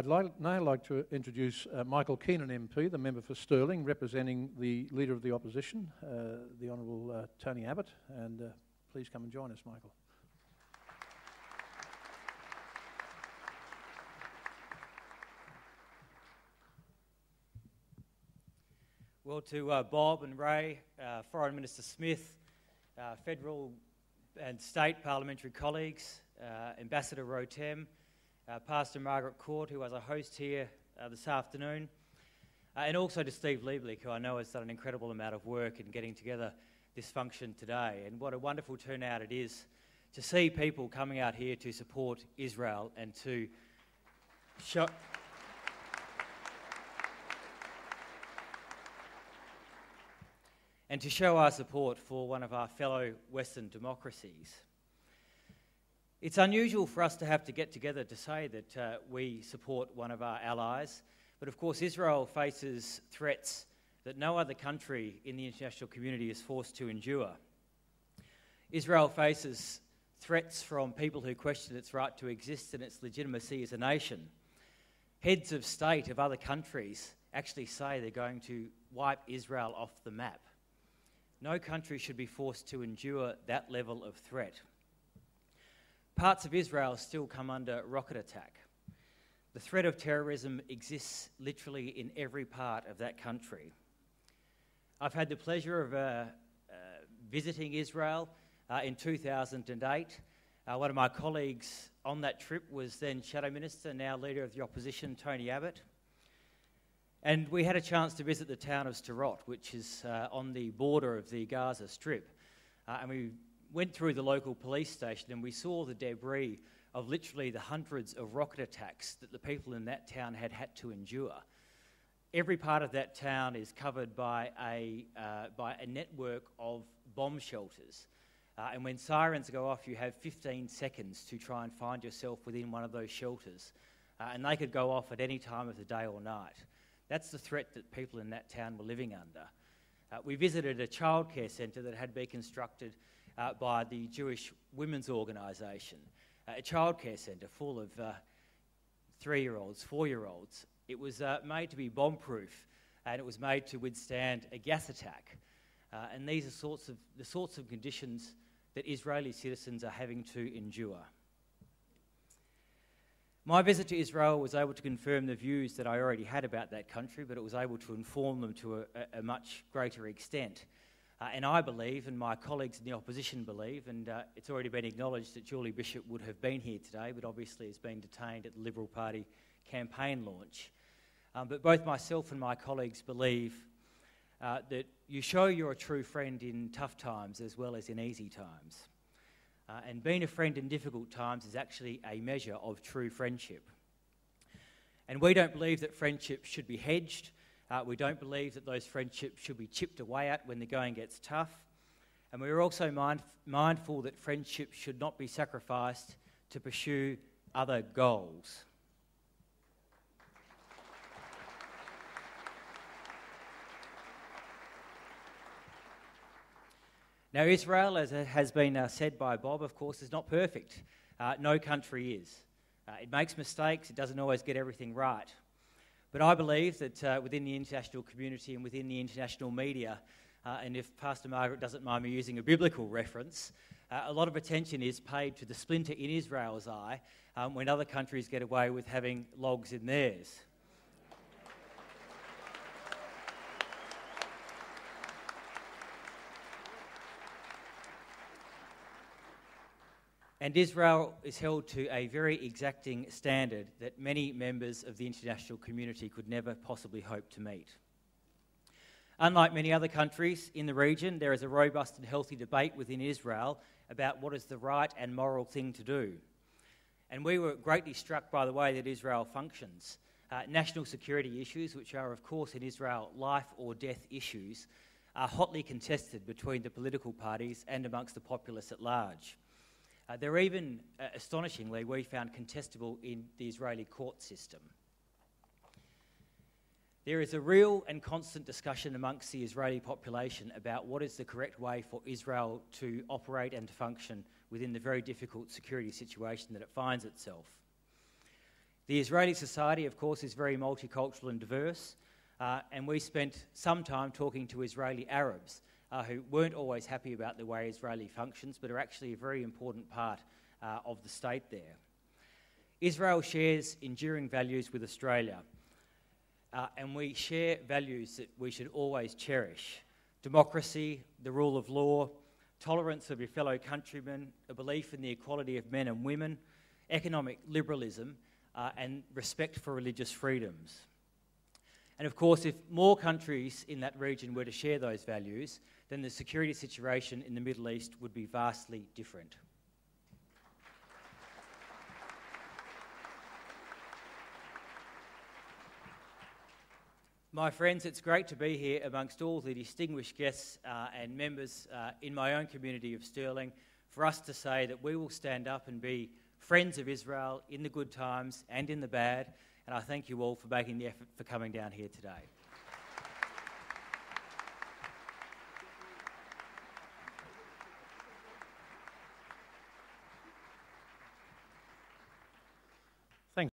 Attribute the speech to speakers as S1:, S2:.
S1: now like to introduce Michael Keenan MP, the member for Stirling, representing the Leader of the Opposition, the Honourable Tony Abbott, and please come and join us, Michael.
S2: Well, to Bob and Ray, Foreign Minister Smith, federal and state parliamentary colleagues, Ambassador Rotem, Pastor Margaret Court, who was a host here this afternoon, and also to Steve Lieblich, who I know has done an incredible amount of work in getting together this function today. And what a wonderful turnout it is to see people coming out here to support Israel and to show... and to show our support for one of our fellow Western democracies. It's unusual for us to have to get together to say that we support one of our allies, but of course Israel faces threats that no other country in the international community is forced to endure. Israel faces threats from people who question its right to exist and its legitimacy as a nation. Heads of state of other countries actually say they're going to wipe Israel off the map. No country should be forced to endure that level of threat. Parts of Israel still come under rocket attack. The threat of terrorism exists literally in every part of that country. I've had the pleasure of visiting Israel in 2008. One of my colleagues on that trip was then Shadow Minister, now Leader of the Opposition, Tony Abbott. And we had a chance to visit the town of Sderot, which is on the border of the Gaza Strip. And we went through the local police station and we saw the debris of literally the hundreds of rocket attacks that the people in that town had had to endure. Every part of that town is covered by a network of bomb shelters. And when sirens go off, you have 15 seconds to try and find yourself within one of those shelters. And they could go off at any time of the day or night. That's the threat that people in that town were living under. We visited a childcare centre that had been constructed by the Jewish Women's Organisation, a childcare centre full of 3-year-olds, 4-year-olds. It was made to be bomb-proof, and it was made to withstand a gas attack. And these are the sorts of conditions that Israeli citizens are having to endure. My visit to Israel was able to confirm the views that I already had about that country, but it was able to inform them to a much greater extent. And I believe, and my colleagues in the opposition believe, and it's already been acknowledged that Julie Bishop would have been here today, but obviously has been detained at the Liberal Party campaign launch. But both myself and my colleagues believe that you show you're a true friend in tough times as well as in easy times. And being a friend in difficult times is actually a measure of true friendship. And we don't believe that friendship should be hedged. We don't believe that those friendships should be chipped away at when the going gets tough. And we're also mindful that friendship should not be sacrificed to pursue other goals. Now, Israel, as has been said by Bob, of course, is not perfect. No country is. It makes mistakes. It doesn't always get everything right. But I believe that within the international community and within the international media, and if Pastor Margaret doesn't mind me using a biblical reference, a lot of attention is paid to the splinter in Israel's eye when other countries get away with having logs in theirs. And Israel is held to a very exacting standard that many members of the international community could never possibly hope to meet. Unlike many other countries in the region, there is a robust and healthy debate within Israel about what is the right and moral thing to do. And we were greatly struck by the way that Israel functions. National security issues, which are of course in Israel life or death issues, are hotly contested between the political parties and amongst the populace at large. They're even, astonishingly, we found contestable in the Israeli court system. There is a real and constant discussion amongst the Israeli population about what is the correct way for Israel to operate and to function within the very difficult security situation that it finds itself. The Israeli society, of course, is very multicultural and diverse, and we spent some time talking to Israeli Arabs who weren't always happy about the way Israeli functions, but are actually a very important part of the state there. Israel shares enduring values with Australia, and we share values that we should always cherish: democracy, the rule of law, tolerance of your fellow countrymen, a belief in the equality of men and women, economic liberalism, and respect for religious freedoms. And of course, if more countries in that region were to share those values, then the security situation in the Middle East would be vastly different. My friends, it's great to be here amongst all the distinguished guests and members in my own community of Stirling, for us to say that we will stand up and be friends of Israel in the good times and in the bad, and I thank you all for making the effort for coming down here today.